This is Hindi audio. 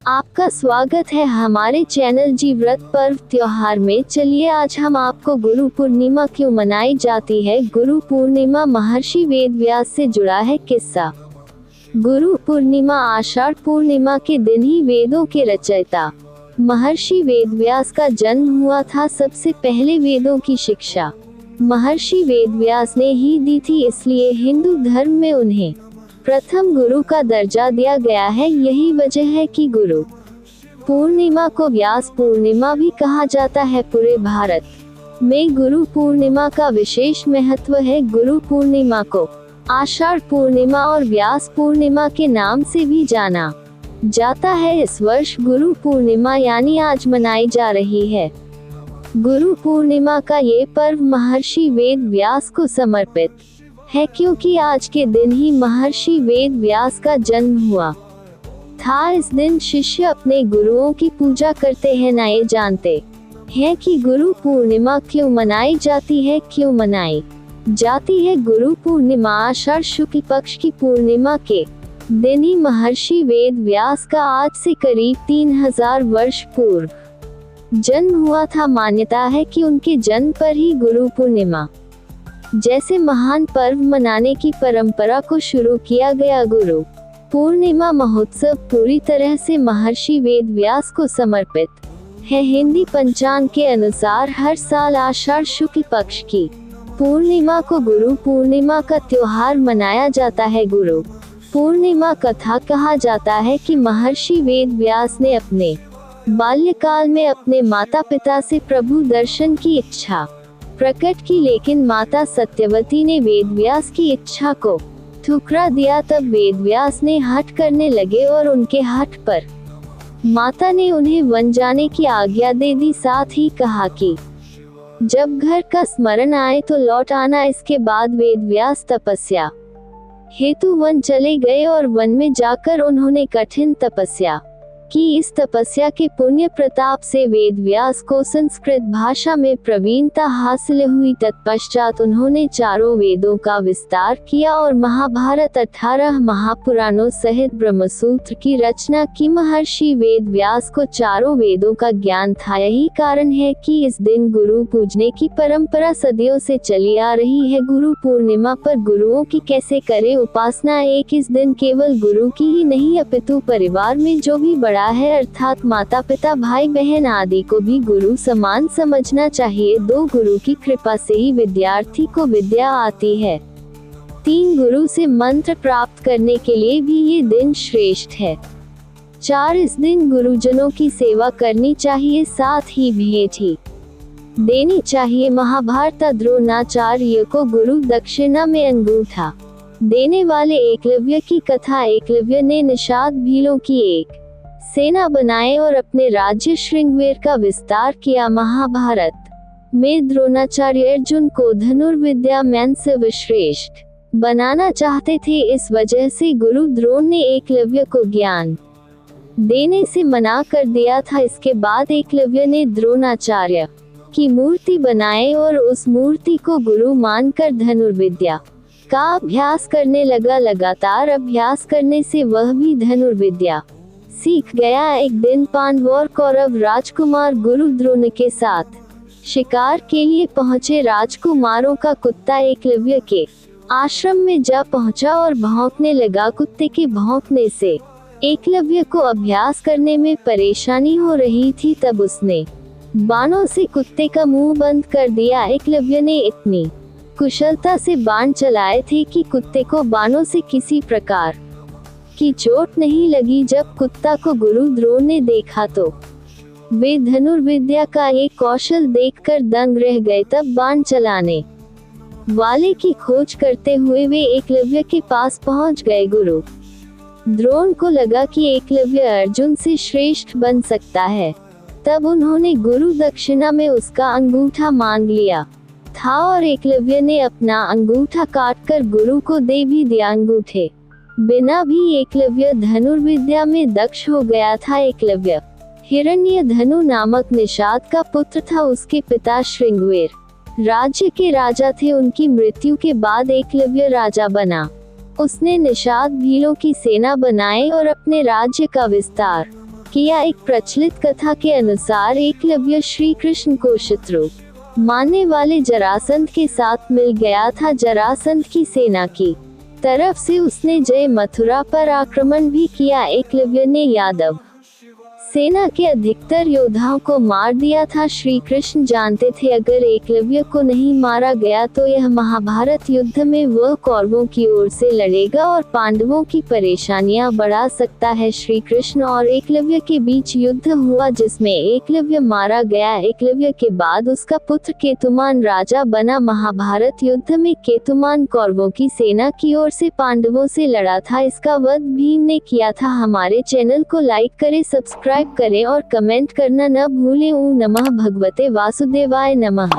आपका स्वागत है हमारे चैनल जी व्रत पर्व त्योहार में। चलिए आज हम आपको गुरु पूर्णिमा क्यों मनाई जाती है। गुरु पूर्णिमा महर्षि वेद व्यास से जुड़ा है किस्सा। गुरु पूर्णिमा आषाढ़ पूर्णिमा के दिन ही वेदों के रचयिता महर्षि वेद व्यास का जन्म हुआ था। सबसे पहले वेदों की शिक्षा महर्षि वेद व्यास ने ही दी थी, इसलिए हिंदू धर्म में उन्हें प्रथम गुरु का दर्जा दिया गया है। यही वजह है कि गुरु पूर्णिमा को व्यास पूर्णिमा भी कहा जाता है। पूरे भारत में गुरु पूर्णिमा का विशेष महत्व है। गुरु पूर्णिमा को आषाढ़ पूर्णिमा और व्यास पूर्णिमा के नाम से भी जाना जाता है। इस वर्ष गुरु पूर्णिमा यानी आज मनाई जा रही है। गुरु पूर्णिमा का ये पर्व महर्षि वेद व्यास को समर्पित है, क्योंकि आज के दिन ही महर्षि वेद व्यास का जन्म हुआ था। इस दिन शिष्य अपने गुरुओं की पूजा करते हैं। ना ये जानते हैं कि गुरु पूर्णिमा क्यों मनाई जाती है। गुरु पूर्णिमा आषाढ़ शुक्ल पक्ष की पूर्णिमा के दिन ही महर्षि वेद व्यास का आज से करीब 3000 वर्ष पूर्व जन्म हुआ था। मान्यता है कि उनके जन्म पर ही गुरु पूर्णिमा जैसे महान पर्व मनाने की परंपरा को शुरू किया गया। गुरु पूर्णिमा महोत्सव पूरी तरह से महर्षि वेद व्यास को समर्पित है। हिंदी पंचांग के अनुसार हर साल आषाढ़ शुक्ल पक्ष की पूर्णिमा को गुरु पूर्णिमा का त्योहार मनाया जाता है। गुरु पूर्णिमा कथा कहा जाता है कि महर्षि वेद व्यास ने अपने बाल्यकाल में अपने माता पिता से प्रभु दर्शन की इच्छा प्रकट की, लेकिन माता सत्यवती ने वेद व्यास की इच्छा को ठुकरा दिया। तब वेद व्यास ने हठ करने लगे और उनके हठ पर माता ने उन्हें वन जाने की आज्ञा दे दी। साथ ही कहा कि जब घर का स्मरण आए तो लौट आना। इसके बाद वेद व्यास तपस्या हेतु वन चले गए और वन में जाकर उन्होंने कठिन तपस्या कि इस तपस्या के पुण्य प्रताप से वेद व्यास को संस्कृत भाषा में प्रवीणता हासिल हुई। तत्पश्चात उन्होंने चारों वेदों का विस्तार किया और महाभारत 18 महापुराणों सहित ब्रह्मसूत्र की रचना की। महर्षि वेद व्यास को चारों वेदों का ज्ञान था। यही कारण है कि इस दिन गुरु पूजने की परंपरा सदियों से चली आ रही है। गुरु पूर्णिमा पर गुरुओं की कैसे करें उपासना। इस दिन केवल गुरु की ही नहीं अपितु परिवार में जो भी बड़ा है, अर्थात माता पिता भाई बहन आदि को भी गुरु समान समझना चाहिए। 2 गुरु की कृपा से ही विद्यार्थी को विद्या आती है। 3 गुरु से मंत्र प्राप्त करने के लिए भी ये दिन श्रेष्ठ है। 4 इस दिन गुरुजनों की सेवा करनी चाहिए, साथ ही भेंट ही देनी चाहिए। महाभारत द्रोणाचार्य को गुरु दक्षिणा में अंगूठा देने वाले एकलव्य की कथा। एकलव्य ने निषाद भीलों की एक सेना बनाए और अपने राज्य श्रृंगवेर का विस्तार किया। महाभारत में द्रोणाचार्य अर्जुन को धनुर्विद्या में सर्वश्रेष्ठ बनाना चाहते थे। इस वजह से गुरु द्रोण ने एकलव्य को ज्ञान देने से मना कर दिया था। इसके बाद एकलव्य ने द्रोणाचार्य की मूर्ति बनाए और उस मूर्ति को गुरु मानकर धनुर्विद्या का अभ्यास करने लगा। लगातार अभ्यास करने से वह भी धनुर्विद्या सीख गया। एक दिन पांडव और कौरव राजकुमार गुरु द्रोण के साथ शिकार के लिए पहुंचे। राजकुमारों का कुत्ता एकलव्य के आश्रम में जा पहुंचा और भौंकने लगा। कुत्ते के भौंकने से एकलव्य को अभ्यास करने में परेशानी हो रही थी। तब उसने बाणों से कुत्ते का मुंह बंद कर दिया। एकलव्य ने इतनी कुशलता से बाण चलाए थे कि कुत्ते को बाणों से किसी प्रकार की चोट नहीं लगी। जब कुत्ता को गुरु द्रोण ने देखा तो वे धनुर्विद्या का एक कौशल देखकर दंग रह गए। तब बाण चलाने वाले की खोज करते हुए वे एकलव्य के पास पहुंच गए। गुरु द्रोण को लगा कि एकलव्य अर्जुन से श्रेष्ठ बन सकता है। तब उन्होंने गुरु दक्षिणा में उसका अंगूठा मांग लिया था और एकलव्य ने अपना अंगूठा काटकर गुरु को दे भी दिया। अंगूठे बिना भी एकलव्य धनुर्विद्या में दक्ष हो गया था। एकलव्य हिरण्यधनु नामक निषाद का पुत्र था। उसके पिता श्रृंगवेर राज्य के राजा थे। उनकी मृत्यु के बाद एकलव्य राजा बना। उसने निषाद भीलों की सेना बनाई और अपने राज्य का विस्तार किया। एक प्रचलित कथा के अनुसार एकलव्य श्री कृष्ण को शत्रु मानने वाले जरासंध के साथ मिल गया था। जरासंध की सेना की तरफ से उसने जय मथुरा पर आक्रमण भी किया। एकलव्य ने यादव सेना के अधिकतर योद्धाओं को मार दिया था। श्री कृष्ण जानते थे अगर एकलव्य को नहीं मारा गया तो यह महाभारत युद्ध में वह कौरवों की ओर से लड़ेगा और पांडवों की परेशानियां बढ़ा सकता है। श्री कृष्ण और एकलव्य के बीच युद्ध हुआ जिसमें एकलव्य मारा गया। एकलव्य के बाद उसका पुत्र केतुमान राजा बना। महाभारत युद्ध में केतुमान कौरवों की सेना की ओर से पांडवों से लड़ा था। इसका वध भीम ने किया था। हमारे चैनल को लाइक करें, सब्सक्राइब करें और कमेंट करना न भूलें। ओम नमः भगवते वासुदेवाय नमः।